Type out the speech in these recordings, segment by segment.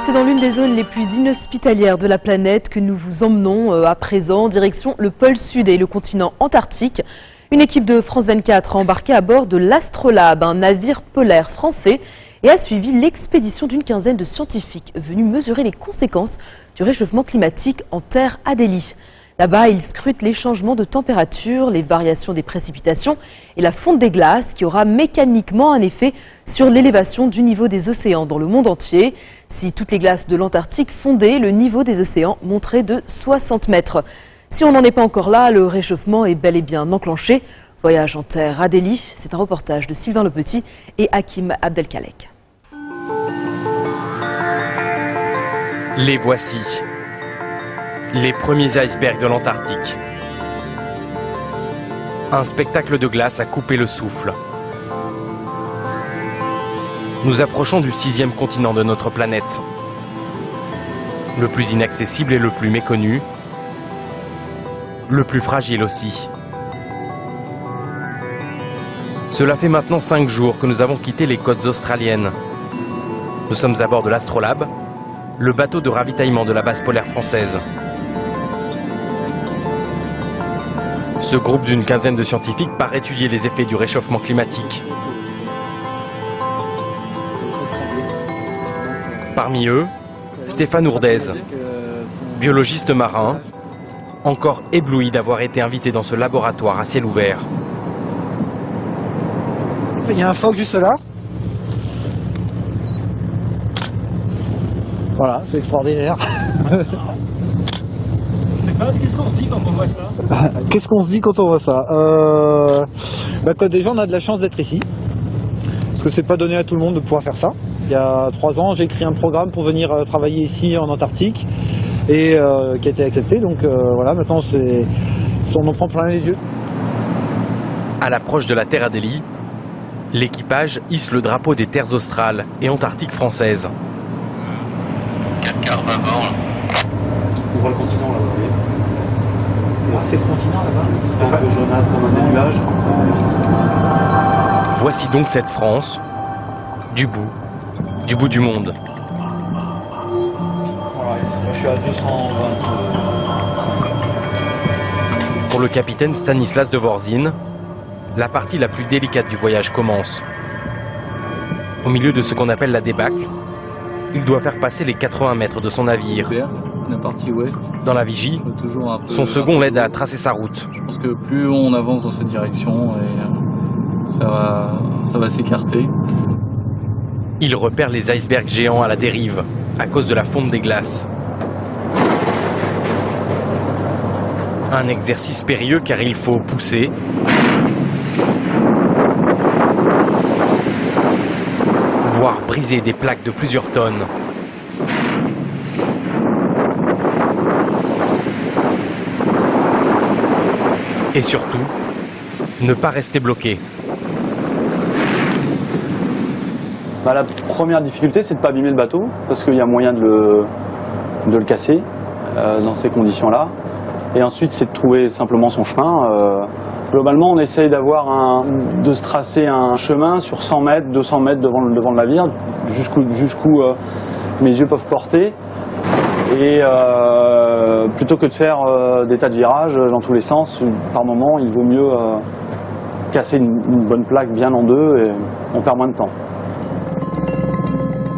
C'est dans l'une des zones les plus inhospitalières de la planète que nous vous emmenons à présent, direction le pôle Sud et le continent Antarctique. Une équipe de France 24 a embarqué à bord de l'Astrolabe, un navire polaire français, et a suivi l'expédition d'une quinzaine de scientifiques venus mesurer les conséquences du réchauffement climatique en terre Adélie. Là-bas, ils scrutent les changements de température, les variations des précipitations et la fonte des glaces qui aura mécaniquement un effet sur l'élévation du niveau des océans dans le monde entier. Si toutes les glaces de l'Antarctique fondaient, le niveau des océans monterait de 60 mètres. Si on n'en est pas encore là, le réchauffement est bel et bien enclenché. Voyage en terre Adélie, c'est un reportage de Sylvain Lepetit et Hakim Abdelkalek. Les voici. Les premiers icebergs de l'Antarctique. Un spectacle de glace a coupé le souffle. Nous approchons du 6e continent de notre planète. Le plus inaccessible et le plus méconnu. Le plus fragile aussi. Cela fait maintenant 5 jours que nous avons quitté les côtes australiennes. Nous sommes à bord de l'Astrolabe, le bateau de ravitaillement de la base polaire française. Ce groupe d'une quinzaine de scientifiques part étudier les effets du réchauffement climatique. Parmi eux, Stéphane Ourdez, biologiste marin, encore ébloui d'avoir été invité dans ce laboratoire à ciel ouvert. Il y a un phoque juste là. Voilà, c'est extraordinaire. Stéphane, qu'est-ce qu'on se dit quand on voit ça? Qu'est-ce qu'on se dit quand on voit ça? Déjà, on a de la chance d'être ici. Parce que c'est pas donné à tout le monde de pouvoir faire ça. Il y a 3 ans, j'ai écrit un programme pour venir travailler ici en Antarctique et qui a été accepté. Donc voilà, maintenant on en prend plein les yeux. À l'approche de la terre Adélie, l'équipage hisse le drapeau des terres australes et antarctiques françaises. 4 quarts d'abord. On voit le continent là-bas. Ah, c'est le continent là-bas. C'est un peu jaunâtre comme un nuage. Voici donc cette France, du bout du monde. Voilà, je suis à 220. Pour le capitaine Stanislas Devorzine, la partie la plus délicate du voyage commence. Au milieu de ce qu'on appelle la débâcle, il doit faire passer les 80 mètres de son navire. La partie ouest. Dans la vigie, Toujours un peu son second l'aide à tracer sa route. Je pense que plus on avance dans cette direction, et ça va s'écarter. Il repère les icebergs géants à la dérive, à cause de la fonte des glaces. Un exercice périlleux car il faut pousser, voire briser des plaques de plusieurs tonnes. Et surtout, ne pas rester bloqué. La première difficulté, c'est de ne pas abîmer le bateau, parce qu'il y a moyen de le casser dans ces conditions-là. Et ensuite, c'est de trouver simplement son chemin. Globalement, on essaye de se tracer un chemin sur 100 mètres, 200 mètres devant le navire, jusqu'où mes yeux peuvent porter. Et plutôt que de faire des tas de virages dans tous les sens, par moment, il vaut mieux casser une bonne plaque bien en deux et on perd moins de temps.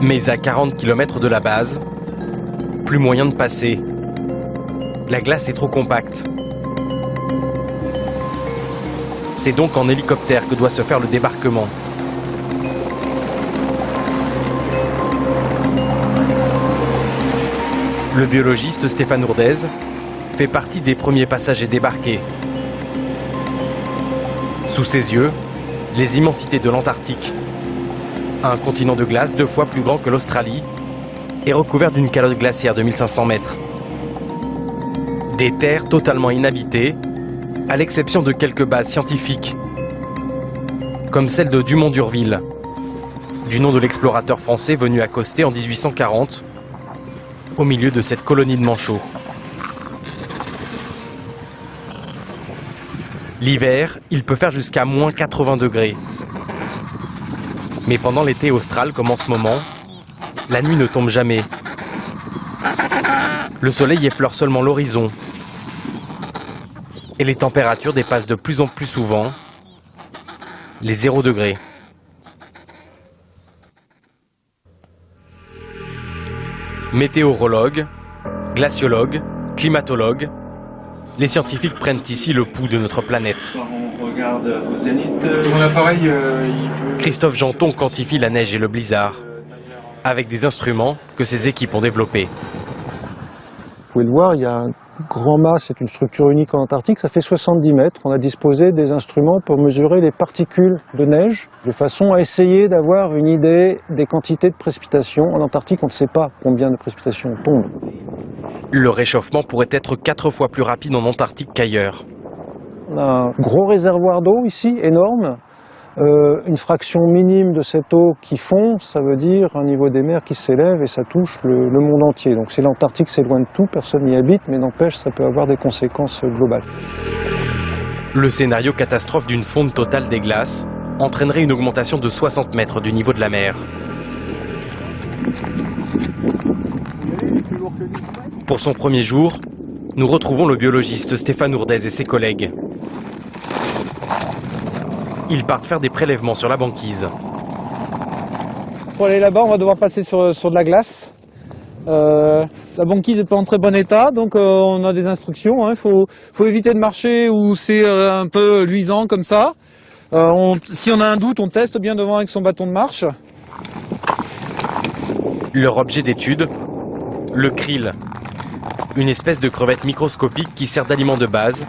Mais à 40 km de la base, plus moyen de passer. La glace est trop compacte. C'est donc en hélicoptère que doit se faire le débarquement. Le biologiste Stéphane Ourdez fait partie des premiers passagers débarqués. Sous ses yeux, les immensités de l'Antarctique. Un continent de glace 2 fois plus grand que l'Australie et recouvert d'une calotte glaciaire de 1500 mètres. Des terres totalement inhabitées, à l'exception de quelques bases scientifiques, comme celle de Dumont-d'Urville, du nom de l'explorateur français venu accoster en 1840, au milieu de cette colonie de manchots. L'hiver, il peut faire jusqu'à moins 80 degrés. Mais pendant l'été austral, comme en ce moment, la nuit ne tombe jamais Le soleil effleure seulement l'horizon et les températures dépassent de plus en plus souvent les 0 degrés. Météorologues, glaciologues, climatologues, les scientifiques prennent ici le pouls de notre planète. On regarde au zénith. Mon appareil, Christophe Janton quantifie la neige et le blizzard avec des instruments que ses équipes ont développés. Vous pouvez le voir, il y a un grand mât, c'est une structure unique en Antarctique, ça fait 70 mètres. On a disposé des instruments pour mesurer les particules de neige, de façon à essayer d'avoir une idée des quantités de précipitations. En Antarctique, on ne sait pas combien de précipitations tombent. Le réchauffement pourrait être 4 fois plus rapide en Antarctique qu'ailleurs. On a un gros réservoir d'eau ici, énorme. Une fraction minime de cette eau qui fond, ça veut dire un niveau des mers qui s'élève et ça touche le monde entier. Donc si l'Antarctique c'est loin de tout, personne n'y habite, mais n'empêche, ça peut avoir des conséquences globales. Le scénario catastrophe d'une fonte totale des glaces entraînerait une augmentation de 60 mètres du niveau de la mer. Pour son premier jour, nous retrouvons le biologiste Stéphane Ourdez et ses collègues. Ils partent faire des prélèvements sur la banquise. Pour aller là-bas, on va devoir passer sur de la glace. La banquise n'est pas en très bon état, donc on a des instructions. Il faut éviter de marcher où c'est un peu luisant comme ça. Si on a un doute, on teste bien devant avec son bâton de marche. Leur objet d'étude, le krill, une espèce de crevette microscopique qui sert d'aliment de base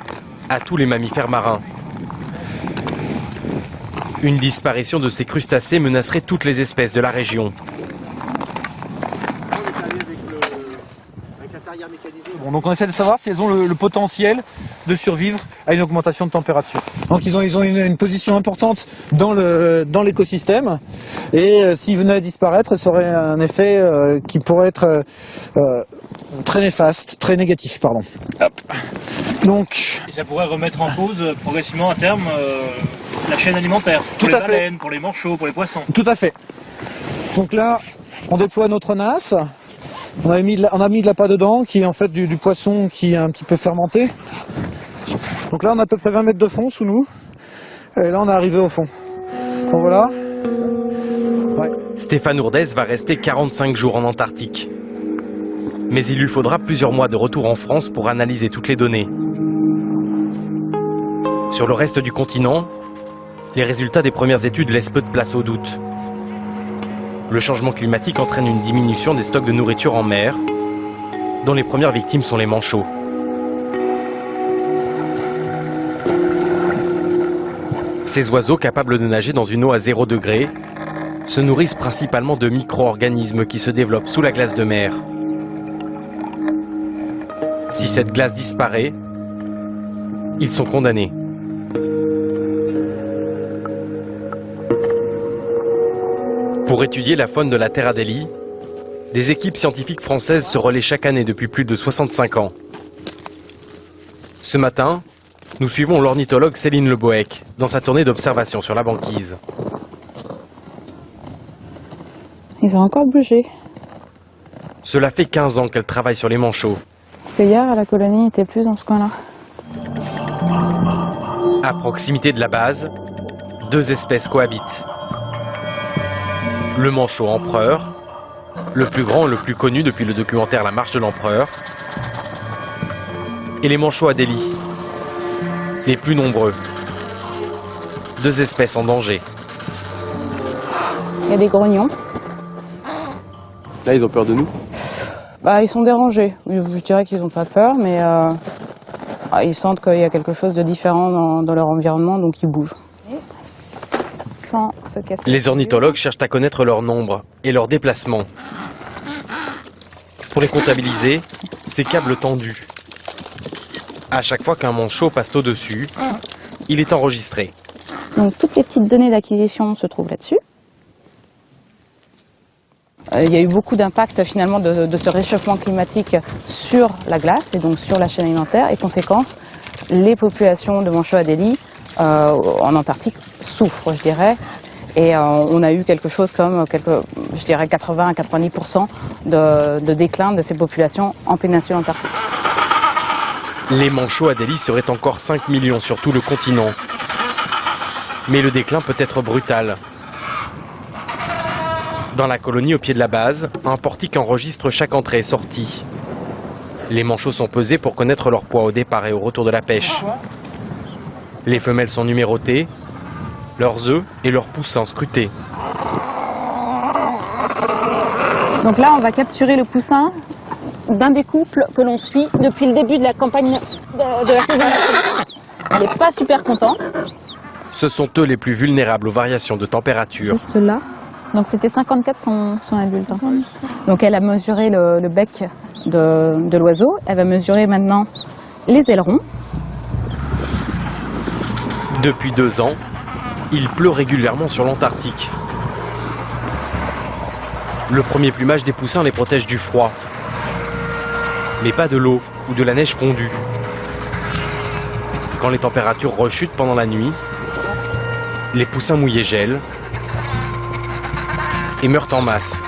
à tous les mammifères marins. Une disparition de ces crustacés menacerait toutes les espèces de la région. Bon, donc on essaie de savoir si elles ont le potentiel de survivre à une augmentation de température. Donc ils ont une position importante dans l'écosystème et s'ils venaient à disparaître, ça aurait un effet qui pourrait être très néfaste, très négatif, pardon. Hop. Donc, et ça pourrait remettre en cause progressivement à terme la chaîne alimentaire, pour les baleines, pour les manchots, pour les poissons. Tout à fait. Donc là, on déploie notre nasse. On a mis de l'appât dedans, qui est en fait du poisson qui est un petit peu fermenté. Donc là, on a à peu près 20 mètres de fond sous nous. Et là, on est arrivé au fond. Donc voilà. Ouais. Stéphane Ourdez va rester 45 jours en Antarctique. Mais il lui faudra plusieurs mois de retour en France pour analyser toutes les données. Sur le reste du continent, les résultats des premières études laissent peu de place au doute. Le changement climatique entraîne une diminution des stocks de nourriture en mer, dont les premières victimes sont les manchots. Ces oiseaux, capables de nager dans une eau à 0 degré, se nourrissent principalement de micro-organismes qui se développent sous la glace de mer. Si cette glace disparaît, ils sont condamnés. Pour étudier la faune de la Terre Adélie, des équipes scientifiques françaises se relaient chaque année depuis plus de 65 ans. Ce matin, nous suivons l'ornithologue Céline Le Bohec dans sa tournée d'observation sur la banquise. Ils ont encore bougé. Cela fait 15 ans qu'elle travaille sur les manchots. Parce que hier, la colonie était plus dans ce coin-là. À proximité de la base, 2 espèces cohabitent. Le manchot empereur, le plus grand et le plus connu depuis le documentaire La Marche de l'Empereur, et les manchots Adélie, les plus nombreux. 2 espèces en danger. Il y a des grognons. Là, ils ont peur de nous? Ils sont dérangés. Je dirais qu'ils n'ont pas peur, mais ils sentent qu'il y a quelque chose de différent dans leur environnement, donc ils bougent. Sans se casser. Les ornithologues cherchent à connaître leur nombre et leur déplacement. Pour les comptabiliser, ces câbles tendus. À chaque fois qu'un manchot passe au-dessus, il est enregistré. Donc toutes les petites données d'acquisition se trouvent là-dessus. Il y a eu beaucoup d'impact finalement de ce réchauffement climatique sur la glace et donc sur la chaîne alimentaire. Et conséquence, les populations de manchots Adélie en Antarctique souffrent, je dirais. Et on a eu quelque chose comme, je dirais 80 à 90% de déclin de ces populations en péninsule Antarctique. Les manchots Adélie seraient encore 5 millions sur tout le continent. Mais le déclin peut être brutal. Dans la colonie au pied de la base, un portique enregistre chaque entrée et sortie. Les manchots sont pesés pour connaître leur poids au départ et au retour de la pêche. Les femelles sont numérotées, leurs œufs et leurs poussins scrutés. Donc là, on va capturer le poussin d'un des couples que l'on suit depuis le début de la campagne de la saison. Il n'est pas super content. Ce sont eux les plus vulnérables aux variations de température. Juste là. Donc c'était 54 son adulte. Donc elle a mesuré le bec de l'oiseau. Elle va mesurer maintenant les ailerons. Depuis 2 ans, il pleut régulièrement sur l'Antarctique. Le premier plumage des poussins les protège du froid. Mais pas de l'eau ou de la neige fondue. Quand les températures rechutent pendant la nuit, les poussins mouillés gèlent et meurent en masse.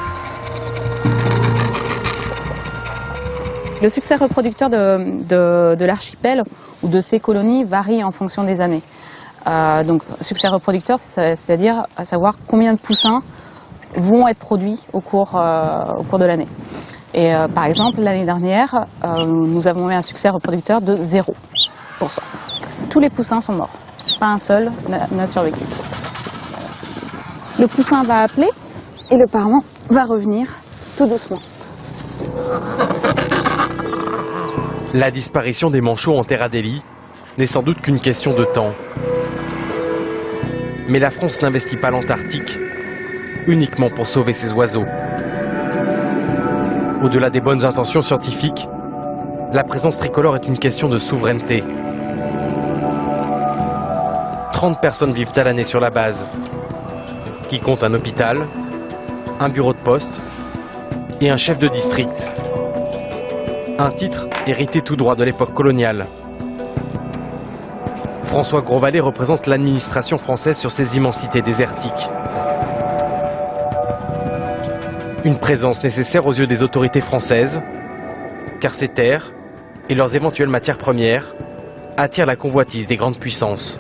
Le succès reproducteur de l'archipel ou de ces colonies varie en fonction des années. Donc succès reproducteur, c'est-à-dire à savoir combien de poussins vont être produits au cours de l'année. Et par exemple, l'année dernière, nous avons eu un succès reproducteur de 0%. Tous les poussins sont morts. Pas un seul n'a survécu. Le poussin va appeler et le parent va revenir tout doucement. La disparition des manchots en terre Adélie n'est sans doute qu'une question de temps. Mais la France n'investit pas l'Antarctique uniquement pour sauver ses oiseaux. Au-delà des bonnes intentions scientifiques, la présence tricolore est une question de souveraineté. 30 personnes vivent à l'année sur la base, qui compte un hôpital, un bureau de poste et un chef de district. Un titre hérité tout droit de l'époque coloniale. François Grosvalet représente l'administration française sur ces immensités désertiques. Une présence nécessaire aux yeux des autorités françaises, car ces terres et leurs éventuelles matières premières attirent la convoitise des grandes puissances.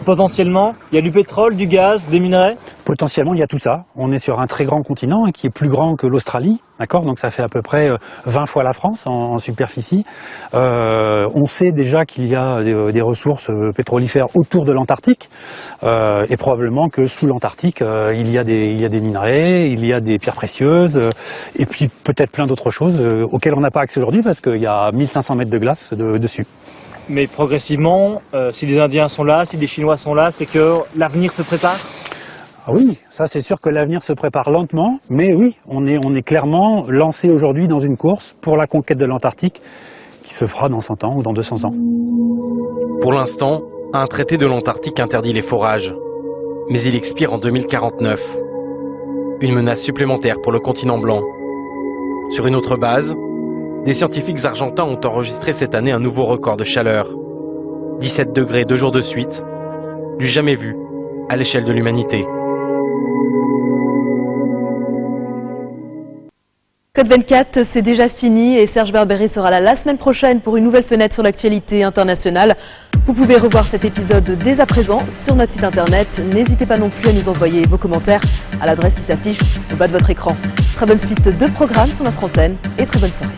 Potentiellement, il y a du pétrole, du gaz, des minerais. Potentiellement, il y a tout ça. On est sur un très grand continent qui est plus grand que l'Australie, d'accord ? Donc ça fait à peu près 20 fois la France en superficie. On sait déjà qu'il y a des ressources pétrolifères autour de l'Antarctique et probablement que sous l'Antarctique, il y a des minerais, il y a des pierres précieuses et puis peut-être plein d'autres choses auxquelles on n'a pas accès aujourd'hui parce qu'il y a 1500 mètres de glace dessus. Mais progressivement, si les Indiens sont là, si les Chinois sont là, c'est que l'avenir se prépare ? Ah oui, ça c'est sûr que l'avenir se prépare lentement, mais oui, on est clairement lancé aujourd'hui dans une course pour la conquête de l'Antarctique qui se fera dans 100 ans ou dans 200 ans. Pour l'instant, un traité de l'Antarctique interdit les forages, mais il expire en 2049. Une menace supplémentaire pour le continent blanc. Sur une autre base, des scientifiques argentins ont enregistré cette année un nouveau record de chaleur. 17 degrés 2 jours de suite, du jamais vu à l'échelle de l'humanité. Code 24, c'est déjà fini et Serge Berberet sera là la semaine prochaine pour une nouvelle fenêtre sur l'actualité internationale. Vous pouvez revoir cet épisode dès à présent sur notre site internet. N'hésitez pas non plus à nous envoyer vos commentaires à l'adresse qui s'affiche au bas de votre écran. Très bonne suite de programmes sur notre antenne et très bonne soirée.